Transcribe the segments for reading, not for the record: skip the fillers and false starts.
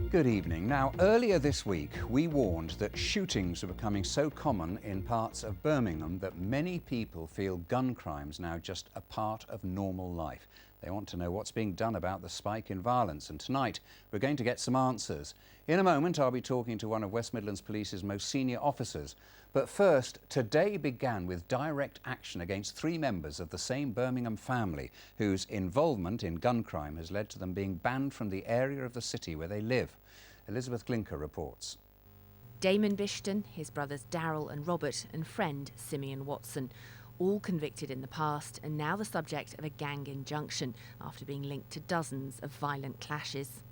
Good evening. Now, earlier this week, we warned that shootings are becoming so common in parts of Birmingham that many people feel gun crimes now just a part of normal life. They want to know what's being done about the spike in violence, and tonight we're going to get some answers. In a moment, I'll be talking to one of West Midlands Police's most senior officers. But first, today began with direct action against 3 members of the same Birmingham family whose involvement in gun crime has led to them being banned from the area of the city where they live. Elizabeth Glinker reports. Damon Bishton, his brothers Daryl and Robert, and friend Simeon Watson, all convicted in the past and now the subject of a gang injunction after being linked to dozens of violent clashes.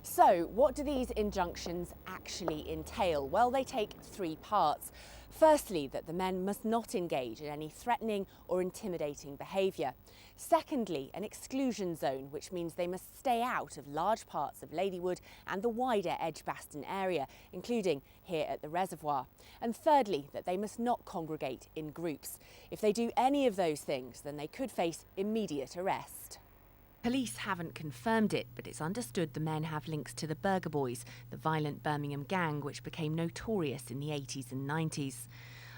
So, what do these injunctions actually entail? Well, they take 3 parts. Firstly, that the men must not engage in any threatening or intimidating behaviour. Secondly, an exclusion zone, which means they must stay out of large parts of Ladywood and the wider Edgbaston area, including here at the reservoir. And thirdly, that they must not congregate in groups. If they do any of those things, then they could face immediate arrest. Police haven't confirmed it, but it's understood the men have links to the Burger Boys, the violent Birmingham gang which became notorious in the 80s and 90s.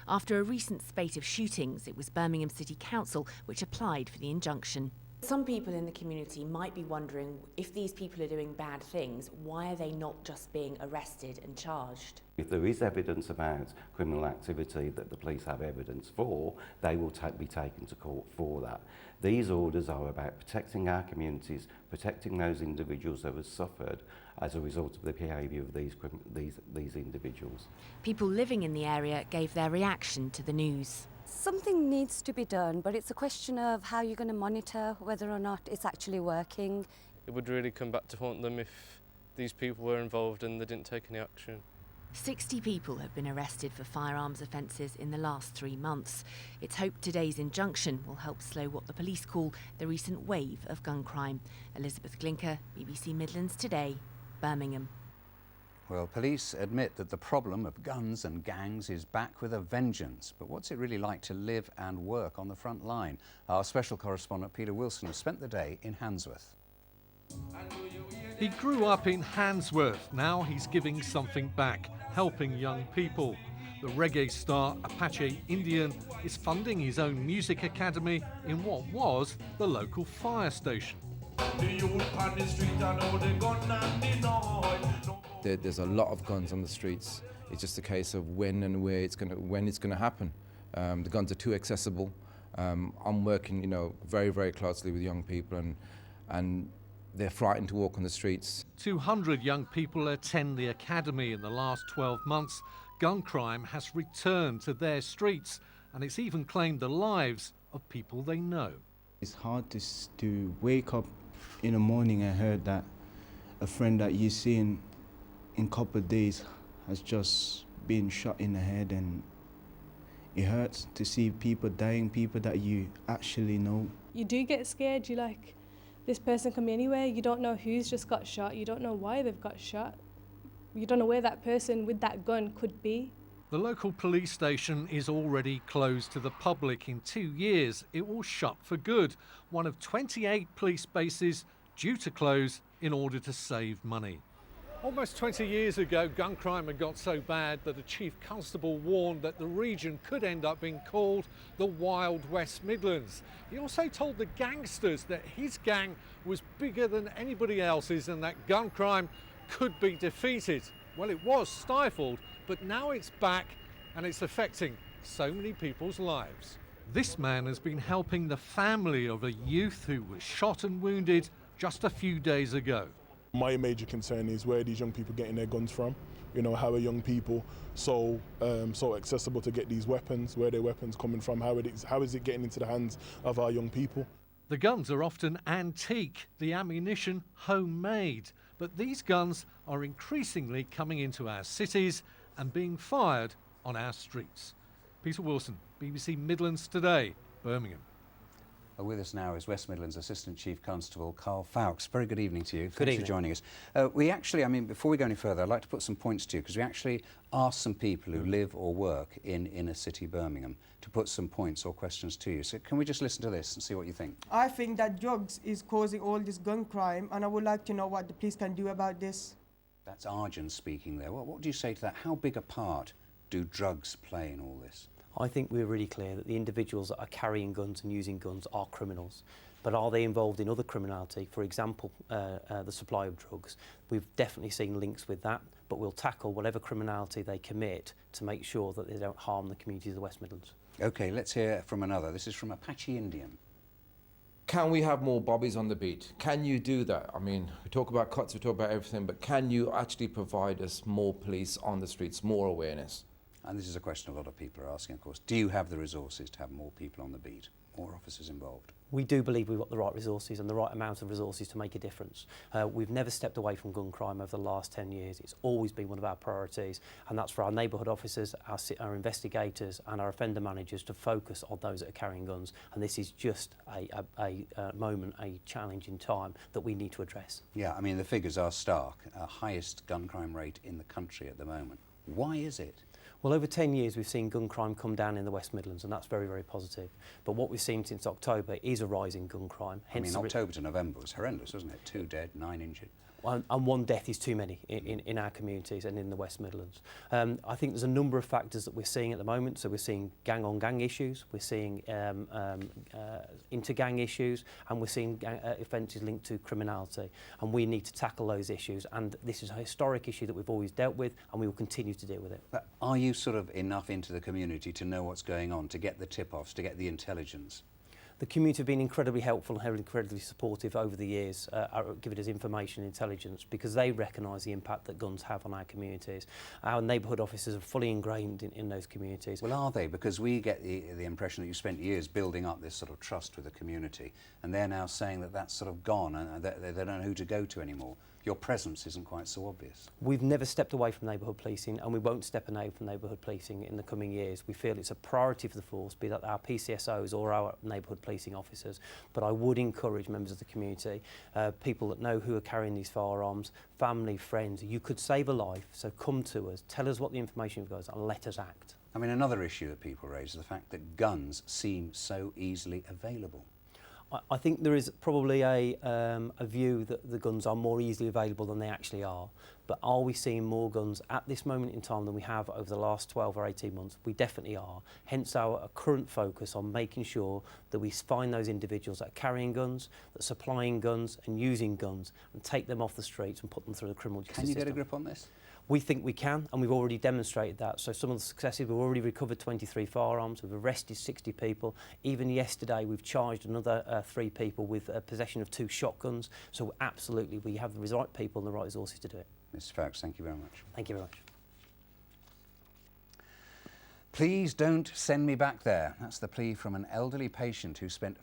After a recent spate of shootings, it was Birmingham City Council which applied for the injunction. Some people in the community might be wondering, if these people are doing bad things, why are they not just being arrested and charged? If there is evidence about criminal activity that the police have evidence for, they will be taken to court for that. These orders are about protecting our communities, protecting those individuals that have suffered as a result of the behaviour of these individuals. People living in the area gave their reaction to the news. Something needs to be done, but it's a question of how you're going to monitor whether or not it's actually working. It would really come back to haunt them if these people were involved and they didn't take any action. 60 people have been arrested for firearms offences in the last 3 months. It's hoped today's injunction will help slow what the police call the recent wave of gun crime. Elizabeth Glinker, BBC Midlands Today, Birmingham. Well, police admit that the problem of guns and gangs is back with a vengeance. But what's it really like to live and work on the front line? Our special correspondent Peter Wilson has spent the day in Handsworth. He grew up in Handsworth. Now he's giving something back, helping young people. The reggae star Apache Indian is funding his own music academy in what was the local fire station. There's a lot of guns on the streets. It's just a case of when and where it's going to happen. The guns are too accessible. I'm working, very, very closely with young people, and they're frightened to walk on the streets. 200 young people attend the academy in the last 12 months. Gun crime has returned to their streets, and it's even claimed the lives of people they know. It's hard to wake up in the morning and heard that a friend that you see in a couple of days has just been shot in the head, and it hurts to see people dying, people that you actually know. You do get scared. You're like, this person can be anywhere. You don't know who's just got shot. You don't know why they've got shot. You don't know where that person with that gun could be. The local police station is already closed to the public. In 2 years, it will shut for good. One of 28 police bases due to close in order to save money. Almost 20 years ago, gun crime had got so bad that a chief constable warned that the region could end up being called the Wild West Midlands. He also told the gangsters that his gang was bigger than anybody else's and that gun crime could be defeated. Well, it was stifled, but now it's back and it's affecting so many people's lives. This man has been helping the family of a youth who was shot and wounded just a few days ago. My major concern is where are these young people getting their guns from? How are young people so accessible to get these weapons? Where are their weapons coming from? How is it getting into the hands of our young people? The guns are often antique, the ammunition homemade. But these guns are increasingly coming into our cities and being fired on our streets. Peter Wilson, BBC Midlands Today, Birmingham. With us now is West Midlands Assistant Chief Constable Carl Fowkes. Very good evening to you. Good evening. Thanks for joining us. Before we go any further, I'd like to put some points to you, because we actually asked some people who live or work in inner city Birmingham to put some points or questions to you. So can we just listen to this and see what you think? I think that drugs is causing all this gun crime, and I would like to know what the police can do about this. That's Arjun speaking there. What do you say to that? How big a part do drugs play in all this? I think we're really clear that the individuals that are carrying guns and using guns are criminals. But are they involved in other criminality? For example, the supply of drugs. We've definitely seen links with that, but we'll tackle whatever criminality they commit to make sure that they don't harm the communities of the West Midlands. OK, let's hear from another. This is from Apache Indian. Can we have more bobbies on the beat? Can you do that? I mean, we talk about cuts, we talk about everything, but can you actually provide us more police on the streets, more awareness? And this is a question a lot of people are asking, of course. Do you have the resources to have more people on the beat, more officers involved? We do believe we've got the right resources and the right amount of resources to make a difference. We've never stepped away from gun crime over the last 10 years. It's always been one of our priorities, and that's for our neighbourhood officers, our investigators and our offender managers to focus on those that are carrying guns. And this is just a moment, a challenge in time that we need to address. Yeah, I mean, the figures are stark. Highest gun crime rate in the country at the moment. Why is it? Well, over 10 years, we've seen gun crime come down in the West Midlands, and that's very, very positive. But what we've seen since October is a rise in gun crime. Hence October to November was horrendous, wasn't it? 2 dead, 9 injured. And one death is too many in our communities and in the West Midlands. I think there's a number of factors that we're seeing at the moment. So we're seeing gang-on-gang issues, we're seeing inter-gang issues, and we're seeing offences linked to criminality. And we need to tackle those issues. And this is a historic issue that we've always dealt with, and we will continue to deal with it. But are you sort of enough into the community to know what's going on, to get the tip-offs, to get the intelligence? The community have been incredibly helpful and incredibly supportive over the years, giving us information and intelligence because they recognise the impact that guns have on our communities. Our neighbourhood officers are fully ingrained in those communities. Well, are they? Because we get the impression that you spent years building up this sort of trust with the community, and they're now saying that that's sort of gone and they don't know who to go to anymore. Your presence isn't quite so obvious. We've never stepped away from neighbourhood policing, and we won't step away from neighbourhood policing in the coming years. We feel it's a priority for the force, be that our PCSOs or our neighbourhood policing officers. But I would encourage members of the community, people that know who are carrying these firearms, family, friends, you could save a life, so come to us, tell us what the information you've got, and let us act. I mean, another issue that people raise is the fact that guns seem so easily available. I think there is probably a view that the guns are more easily available than they actually are. But are we seeing more guns at this moment in time than we have over the last 12 or 18 months? We definitely are. Hence our current focus on making sure that we find those individuals that are carrying guns, that are supplying guns and using guns, and take them off the streets and put them through the criminal justice system. Can you get a grip on this? We think we can, and we've already demonstrated that. So some of the successes, we've already recovered 23 firearms, we've arrested 60 people. Even yesterday, we've charged another 3 people with possession of 2 shotguns. So absolutely, we have the right people and the right resources to do it. Mr. Fowkes, thank you very much. Thank you very much. Please don't send me back there. That's the plea from an elderly patient who spent